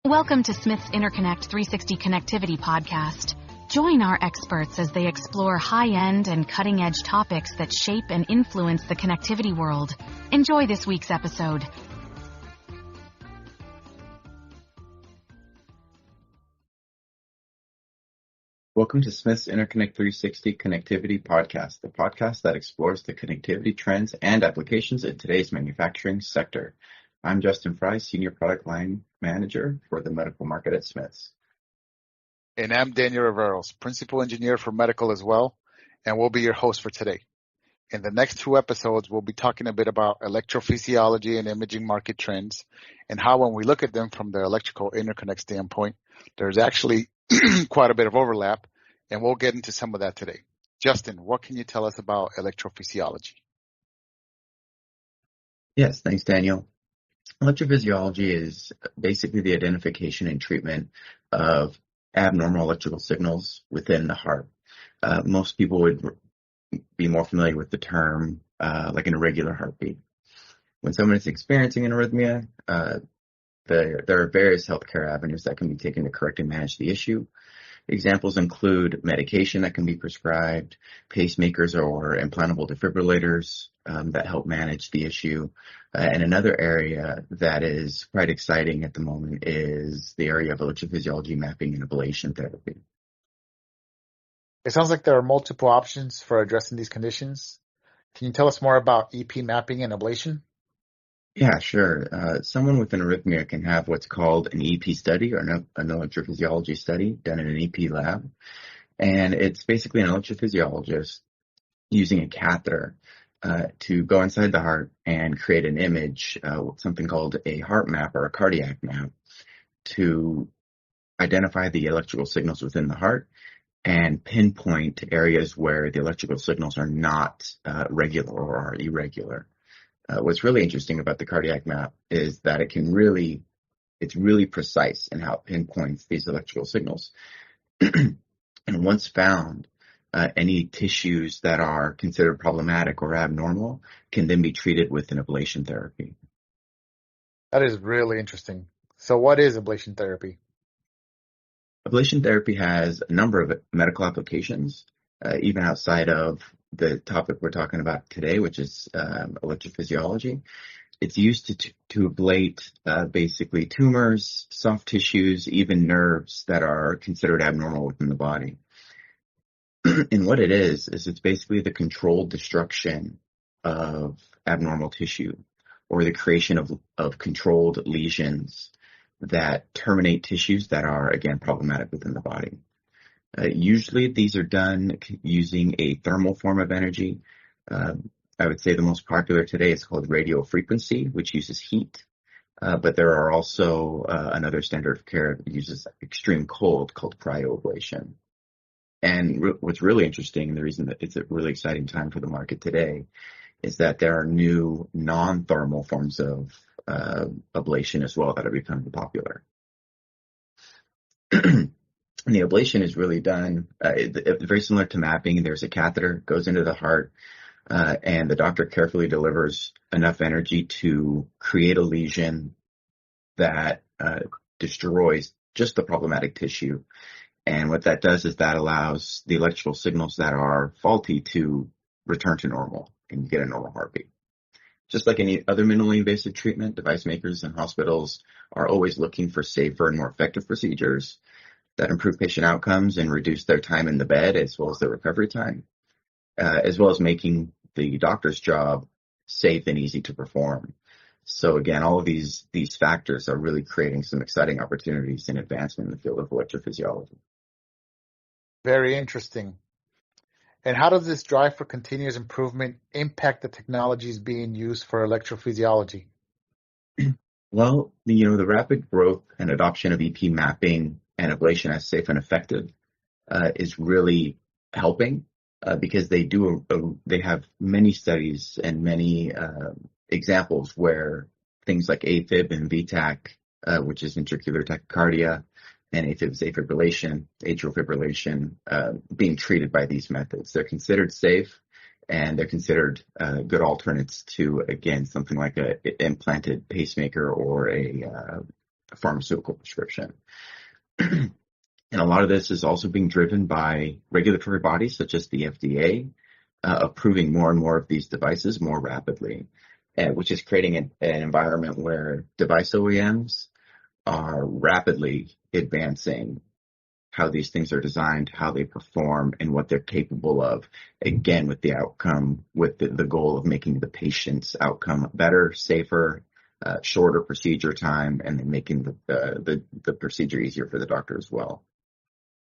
Welcome to Smith's Interconnect 360 Connectivity Podcast. Join our experts as they explore high-end and cutting-edge topics that shape and influence the connectivity world. Enjoy this week's episode. Welcome to Smith's Interconnect 360 Connectivity Podcast, the podcast that explores the connectivity trends and applications in today's manufacturing sector. I'm Justin Fry, Senior Product Line Manager for the medical market at Smith's. And I'm Daniel Riveros, Principal Engineer for Medical as well, and we'll be your host for today. In the next two episodes, we'll be talking a bit about electrophysiology and imaging market trends and how when we look at them from the electrical interconnect standpoint, there's actually quite a bit of overlap, and we'll get into some of that today. Justin, what can you tell us about electrophysiology? Yes, thanks, Daniel. Electrophysiology is basically the identification and treatment of abnormal electrical signals within the heart. Most people would be more familiar with the term like an irregular heartbeat. When someone is experiencing an arrhythmia, there are various healthcare avenues that can be taken to correct and manage the issue. Examples include medication that can be prescribed, pacemakers or implantable defibrillators that help manage the issue. And another area that is quite exciting at the moment is the area of electrophysiology mapping and ablation therapy. It sounds like there are multiple options for addressing these conditions. Can you tell us more about EP mapping and ablation? Yeah, sure. Someone with an arrhythmia can have what's called an EP study or an electrophysiology study done in an EP lab. And it's basically an electrophysiologist using a catheter to go inside the heart and create an image, something called a heart map or a cardiac map, to identify the electrical signals within the heart and pinpoint areas where the electrical signals are not regular or are irregular. What's really interesting about the cardiac map is that it's really precise in how it pinpoints these electrical signals. And once found, any tissues that are considered problematic or abnormal can then be treated with an ablation therapy. That is really interesting. So what is ablation therapy? Ablation therapy has a number of medical applications, even outside of the topic we're talking about today, which is electrophysiology. It's used to ablate basically tumors, soft tissues, even nerves that are considered abnormal within the body. And what it is it's basically the controlled destruction of abnormal tissue or the creation of controlled lesions that terminate tissues that are, again, problematic within the body. Usually these are done using a thermal form of energy. I would say the most popular today is called radio frequency, which uses heat. But there are also another standard of care that uses extreme cold called cryoablation. And what's really interesting, and the reason that it's a really exciting time for the market today, is that there are new non-thermal forms of ablation as well that are becoming popular. And the ablation is really done very similar to mapping. There's a catheter, goes into the heart, and the doctor carefully delivers enough energy to create a lesion that destroys just the problematic tissue. And what that does is that allows the electrical signals that are faulty to return to normal, and you get a normal heartbeat. Just like any other minimally invasive treatment, device makers and hospitals are always looking for safer and more effective procedures that improve patient outcomes and reduce their time in the bed as well as their recovery time, as well as making the doctor's job safe and easy to perform. So again, all of these factors are really creating some exciting opportunities in advancement in the field of electrophysiology. Very interesting. And how does this drive for continuous improvement impact the technologies being used for electrophysiology? Well, the rapid growth and adoption of EP mapping and ablation as safe and effective is really helping because they have many studies and many examples where things like AFib and VTAC, which is ventricular tachycardia, and AFib is atrial fibrillation, being treated by these methods. They're considered safe, and they're considered good alternates to, again, something like a implanted pacemaker or a pharmaceutical prescription. And a lot of this is also being driven by regulatory bodies such as the FDA, approving more and more of these devices more rapidly, which is creating an environment where device OEMs are rapidly advancing how these things are designed, how they perform, and what they're capable of, again, with the outcome, with the goal of making the patient's outcome better, safer, shorter procedure time, and then making the procedure easier for the doctor as well.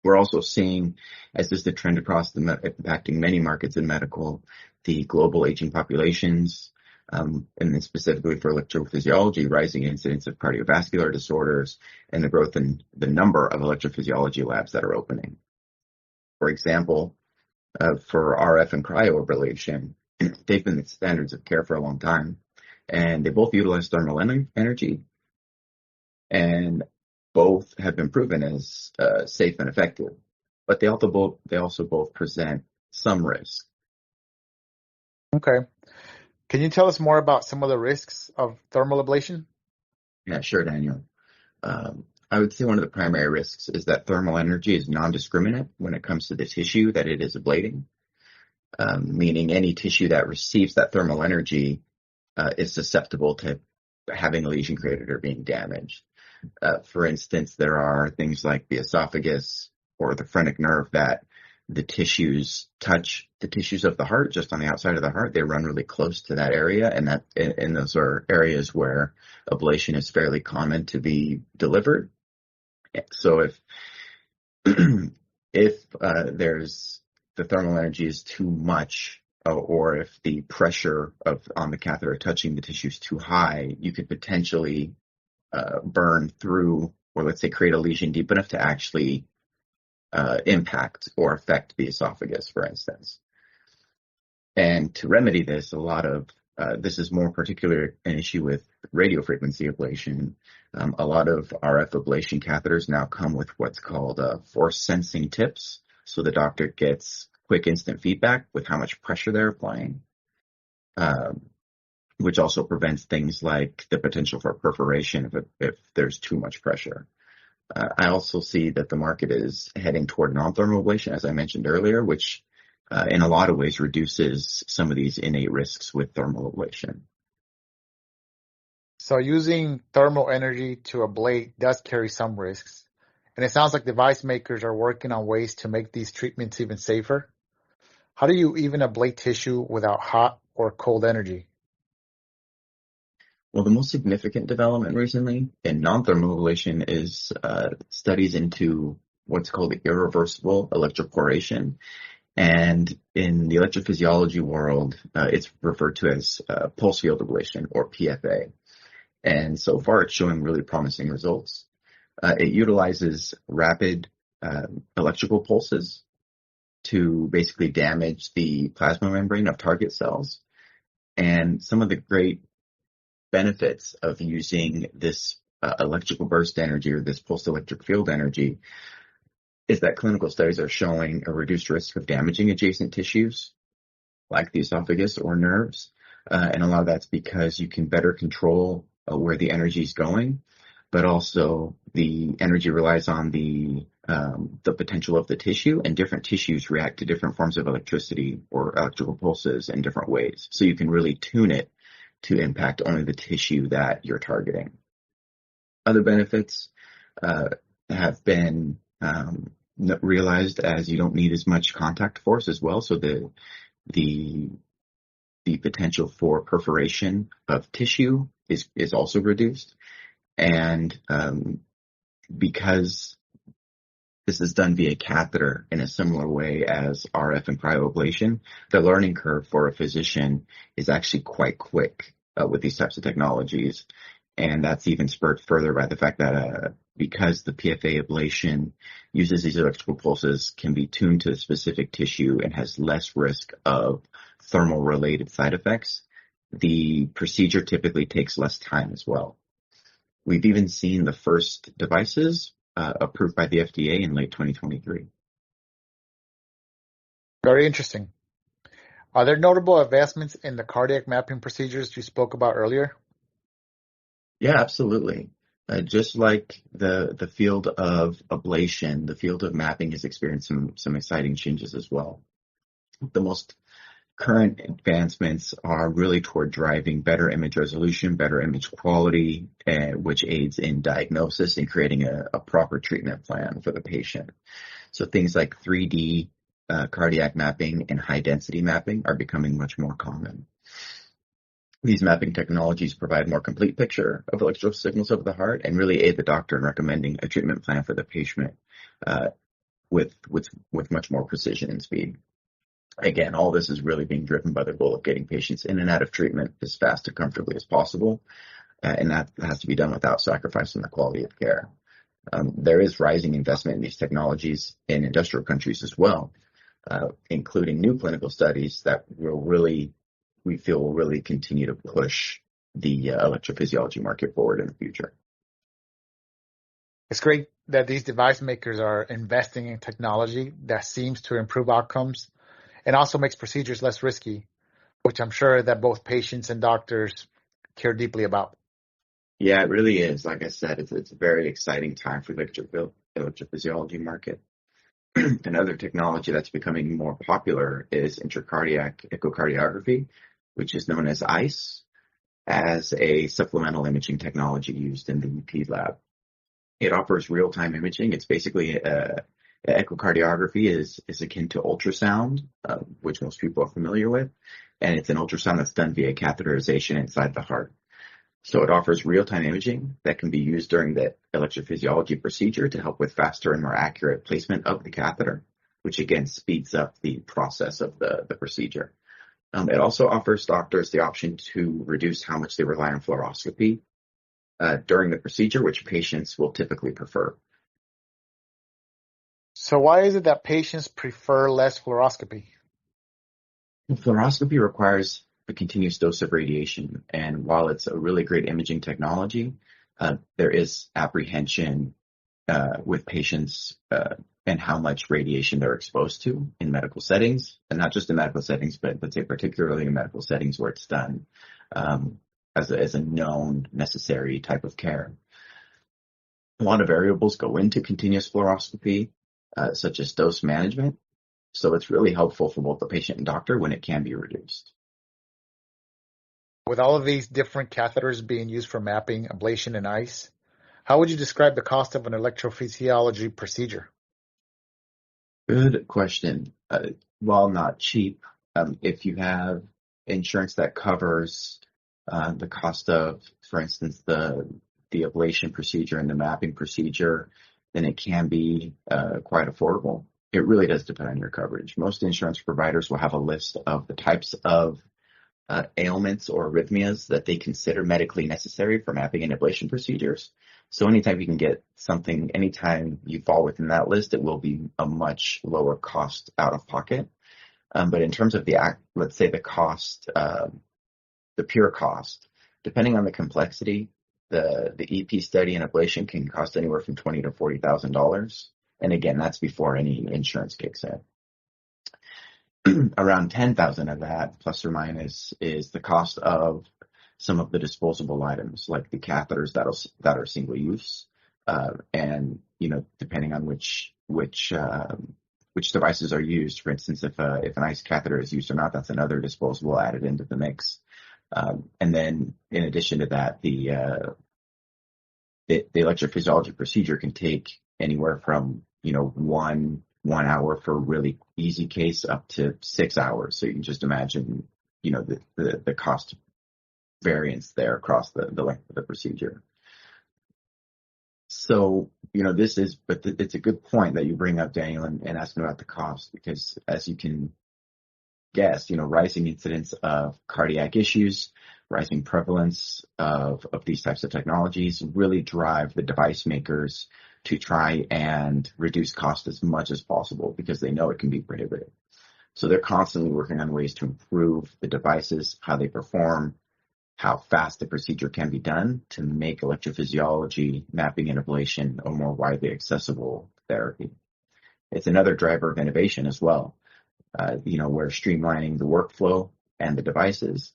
We're also seeing, as is the trend across impacting many markets in medical, the global aging populations, and then specifically for electrophysiology, rising incidence of cardiovascular disorders, and the growth in the number of electrophysiology labs that are opening. For example, for RF and cryoablation, they've been the standards of care for a long time, and they both utilize thermal energy, and both have been proven as safe and effective, but they also both present some risk. Okay. Can you tell us more about some of the risks of thermal ablation? Yeah, sure, Daniel. I would say one of the primary risks is that thermal energy is non-discriminate when it comes to the tissue that it is ablating, meaning any tissue that receives that thermal energy is susceptible to having a lesion created or being damaged. For instance, there are things like the esophagus or the phrenic nerve that the tissues touch the tissues of the heart, just on the outside of the heart. They run really close to that area, and those are areas where ablation is fairly common to be delivered. So if there's the thermal energy is too much, or if the pressure on the catheter touching the tissue is too high, you could potentially burn through, or let's say create a lesion deep enough to actually impact or affect the esophagus, for instance. And to remedy this, this is more particular an issue with radiofrequency ablation. A lot of RF ablation catheters now come with what's called force sensing tips, so the doctor gets quick instant feedback with how much pressure they're applying, which also prevents things like the potential for perforation if there's too much pressure. I also see that the market is heading toward non-thermal ablation, as I mentioned earlier, which in a lot of ways reduces some of these innate risks with thermal ablation. So using thermal energy to ablate does carry some risks, and it sounds like device makers are working on ways to make these treatments even safer. How do you even ablate tissue without hot or cold energy? Well, the most significant development recently in non-thermal ablation is studies into what's called irreversible electroporation. And in the electrophysiology world, it's referred to as pulse field ablation, or PFA. And so far, it's showing really promising results. It utilizes rapid electrical pulses to basically damage the plasma membrane of target cells. And some of the great benefits of using this electrical burst energy, or this pulsed electric field energy, is that clinical studies are showing a reduced risk of damaging adjacent tissues like the esophagus or nerves. And a lot of that's because you can better control where the energy is going, but also the energy relies on the potential of the tissue, and different tissues react to different forms of electricity or electrical pulses in different ways. So you can really tune it to impact only the tissue that you're targeting. Other benefits have been realized as you don't need as much contact force as well. So the potential for perforation of tissue is also reduced. And because this is done via catheter in a similar way as RF and cryoablation, the learning curve for a physician is actually quite quick with these types of technologies. And that's even spurred further by the fact that because the PFA ablation uses these electrical pulses, can be tuned to a specific tissue and has less risk of thermal-related side effects, the procedure typically takes less time as well. We've even seen the first devices approved by the FDA in late 2023. Very interesting. Are there notable advancements in the cardiac mapping procedures you spoke about earlier? Yeah, absolutely. Just like the field of ablation, the field of mapping has experienced some exciting changes as well. The most current advancements are really toward driving better image resolution, better image quality, which aids in diagnosis and creating a proper treatment plan for the patient. So things like 3D cardiac mapping and high density mapping are becoming much more common. These mapping technologies provide a more complete picture of electrical signals of the heart and really aid the doctor in recommending a treatment plan for the patient with much more precision and speed. Again, all this is really being driven by the goal of getting patients in and out of treatment as fast and comfortably as possible, and that has to be done without sacrificing the quality of care. There is rising investment in these technologies in industrial countries as well, including new clinical studies that we feel will really continue to push the electrophysiology market forward in the future. It's great that these device makers are investing in technology that seems to improve outcomes and also makes procedures less risky, which I'm sure that both patients and doctors care deeply about. Yeah, it really is. Like I said, it's a very exciting time for the electrophysiology market. Another technology that's becoming more popular is intracardiac echocardiography, which is known as ICE, as a supplemental imaging technology used in the EP lab. It offers real-time imaging. It's basically echocardiography is akin to ultrasound, which most people are familiar with, and it's an ultrasound that's done via catheterization inside the heart. So it offers real-time imaging that can be used during the electrophysiology procedure to help with faster and more accurate placement of the catheter, which again speeds up the process of the procedure. It also offers doctors the option to reduce how much they rely on fluoroscopy during the procedure, which patients will typically prefer. So why is it that patients prefer less fluoroscopy? Fluoroscopy requires a continuous dose of radiation, and while it's a really great imaging technology, there is apprehension with patients and how much radiation they're exposed to in medical settings, and not just in medical settings, but let's say particularly in medical settings where it's done as a known necessary type of care. A lot of variables go into continuous fluoroscopy, such as dose management, so it's really helpful for both the patient and doctor when it can be reduced. With all of these different catheters being used for mapping, ablation, and ICE, how would you describe the cost of an electrophysiology procedure? Good question. While not cheap, if you have insurance that covers the cost of, for instance, the ablation procedure and the mapping procedure, then it can be quite affordable. It really does depend on your coverage. Most insurance providers will have a list of the types of ailments or arrhythmias that they consider medically necessary for mapping and ablation procedures. So anytime you can get something, anytime you fall within that list, it will be a much lower cost out of pocket. But in terms of let's say the cost, the pure cost, depending on the complexity, the EP study and ablation can cost anywhere from $20,000 to $40,000. And again, that's before any insurance kicks in. Around 10,000 of that, plus or minus, is the cost of some of the disposable items, like the catheters that are single use, and depending on which devices are used. For instance, if an ICE catheter is used or not, that's another disposable added into the mix. And then, in addition to that, the electrophysiology procedure can take anywhere from 1 hour for a really easy case up to 6 hours. So you can just imagine, the cost variance there across the length of the procedure. So, it's a good point that you bring up, Daniel, and asking about the cost, because as you can guess, rising incidence of cardiac issues, rising prevalence of these types of technologies really drive the device makers to try and reduce cost as much as possible because they know it can be prohibitive. So they're constantly working on ways to improve the devices, how they perform, how fast the procedure can be done to make electrophysiology, mapping, and ablation a more widely accessible therapy. It's another driver of innovation as well, where streamlining the workflow and the devices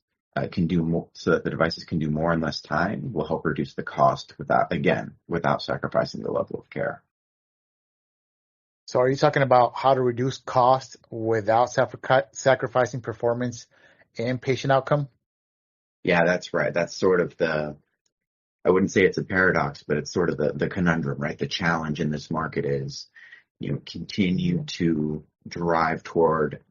can do more, so that the devices can do more in less time, will help reduce the cost without sacrificing the level of care. So are you talking about how to reduce cost without sacrificing performance and patient outcome? Yeah, that's right. That's sort of I wouldn't say it's a paradox, but it's sort of the conundrum, right? The challenge in this market is, continue to drive toward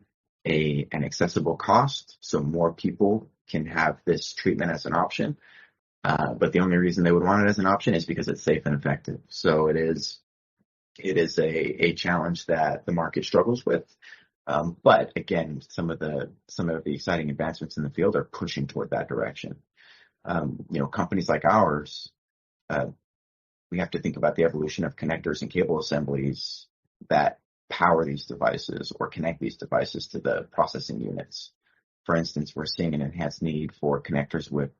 an accessible cost so more people can have this treatment as an option. But the only reason they would want it as an option is because it's safe and effective. So it is a challenge that the market struggles with. But again, some of the exciting advancements in the field are pushing toward that direction. Companies like ours, we have to think about the evolution of connectors and cable assemblies that power these devices or connect these devices to the processing units. For instance, we're seeing an enhanced need for connectors with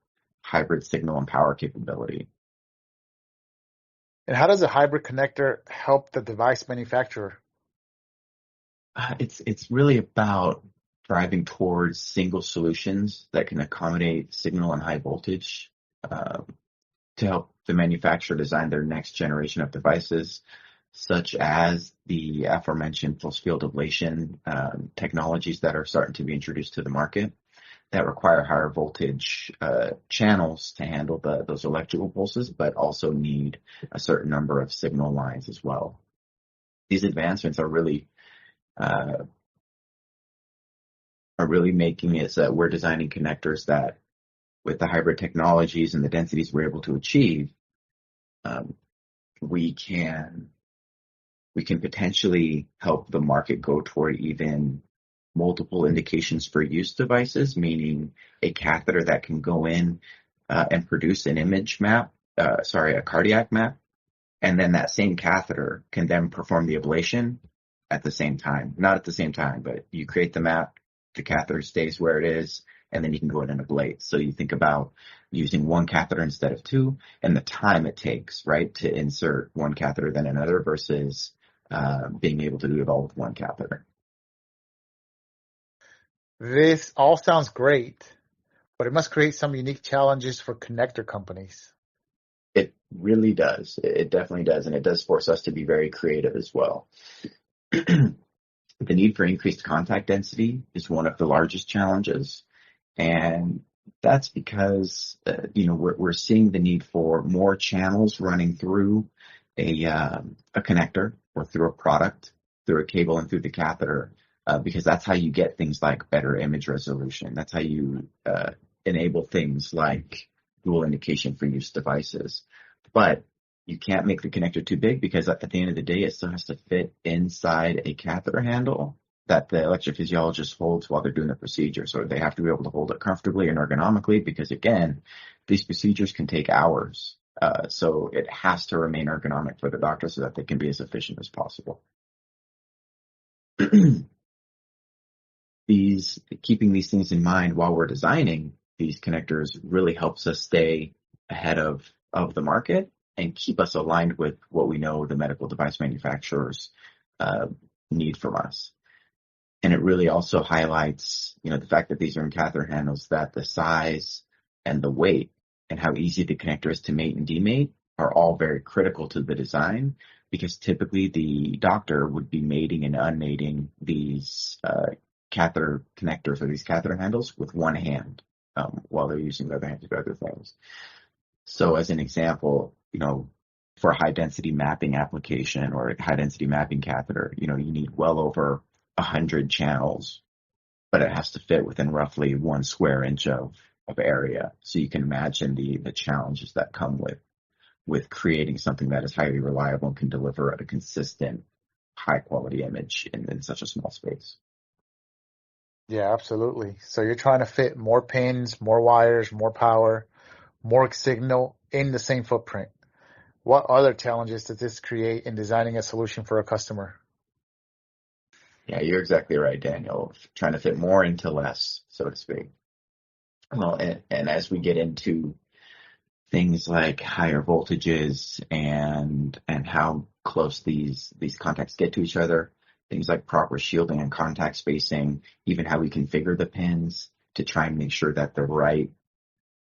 hybrid signal and power capability. And how does a hybrid connector help the device manufacturer? It's really about driving towards single solutions that can accommodate signal and high voltage to help the manufacturer design their next generation of devices, such as the aforementioned pulse field ablation technologies that are starting to be introduced to the market that require higher voltage channels to handle those electrical pulses, but also need a certain number of signal lines as well. These advancements are really making it so that we're designing connectors that, with the hybrid technologies and the densities we're able to achieve, we can potentially help the market go toward even multiple indications for use devices, meaning a catheter that can go in and produce an image map, a cardiac map, and then that same catheter can then perform the ablation at the same time. Not at the same time, but you create the map, the catheter stays where it is, and then you can go in and ablate. So you think about using one catheter instead of two, and the time it takes, right, to insert one catheter then another versus being able to do it all with one catheter. This all sounds great, but it must create some unique challenges for connector companies. It really does. It definitely does, and it does force us to be very creative as well. The need for increased contact density is one of the largest challenges, and that's because we're seeing the need for more channels running through a connector or through a product, through a cable and through the catheter, because that's how you get things like better image resolution. That's how you enable things like dual indication for use devices. But you can't make the connector too big because at the end of the day, it still has to fit inside a catheter handle that the electrophysiologist holds while they're doing the procedure. So they have to be able to hold it comfortably and ergonomically because, again, these procedures can take hours. So it has to remain ergonomic for the doctor so that they can be as efficient as possible. Keeping these things in mind while we're designing these connectors really helps us stay ahead of the market and keep us aligned with what we know the medical device manufacturers need from us. And it really also highlights, the fact that these are in catheter handles, that the size and the weight and how easy the connector is to mate and demate are all very critical to the design, because typically the doctor would be mating and unmating these catheter connectors or these catheter handles with one hand while they're using the other hand to do other things. So as an example, for a high density mapping application or a high density mapping catheter, you need well over 100 channels, but it has to fit within roughly 1 square inch of area. So you can imagine the challenges that come with creating something that is highly reliable and can deliver a consistent, high quality image in such a small space. Yeah, absolutely. So you're trying to fit more pins, more wires, more power, more signal in the same footprint. What other challenges does this create in designing a solution for a customer? Yeah, you're exactly right, Daniel. Trying to fit more into less, so to speak. Well, and as we get into things like higher voltages and how close these contacts get to each other, things like proper shielding and contact spacing, even how we configure the pins, to try and make sure that the right,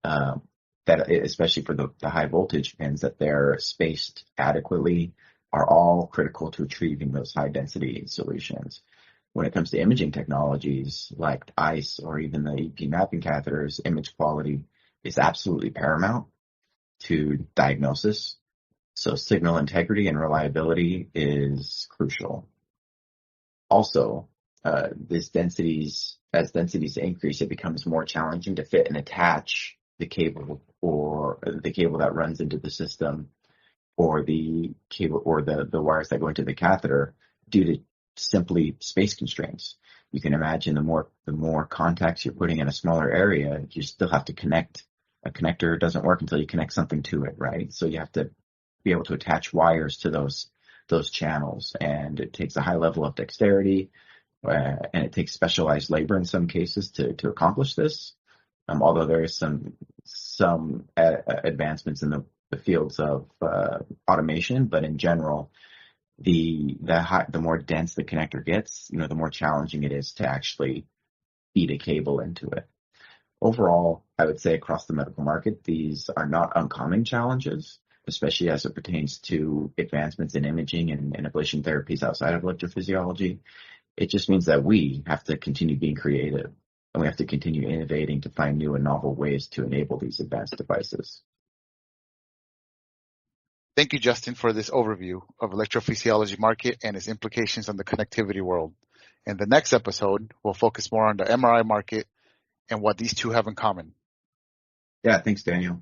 that especially for the high voltage pins, that they're spaced adequately, are all critical to achieving those high density solutions. When it comes to imaging technologies like ICE or even the EP mapping catheters, image quality is absolutely paramount to diagnosis. So signal integrity and reliability is crucial. Also, as densities increase, it becomes more challenging to fit and attach the cable or the cable that runs into the system, or the cable or the wires that go into the catheter, due to simply space constraints. You can imagine the more contacts you're putting in a smaller area, you still have to connect. A connector doesn't work until you connect something to it, right? So you have to be able to attach wires to those channels, and it takes a high level of dexterity, and it takes specialized labor in some cases to accomplish this. Although there is some advancements in the fields of automation, but in general, the more dense the connector gets, the more challenging it is to actually feed a cable into it. Overall, I would say across the medical market, these are not uncommon challenges, especially as it pertains to advancements in imaging and ablation therapies outside of electrophysiology. It just means that we have to continue being creative, and we have to continue innovating to find new and novel ways to enable these advanced devices. Thank you, Justin, for this overview of electrophysiology market and its implications on the connectivity world. In the next episode, we'll focus more on the MRI market and what these two have in common. Yeah, thanks, Daniel.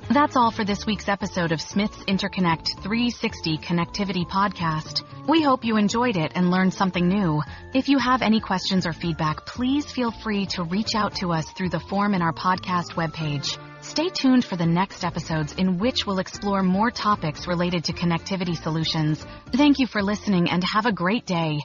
That's all for this week's episode of Smith's Interconnect 360 Connectivity Podcast. We hope you enjoyed it and learned something new. If you have any questions or feedback, please feel free to reach out to us through the form in our podcast webpage. Stay tuned for the next episodes in which we'll explore more topics related to connectivity solutions. Thank you for listening and have a great day.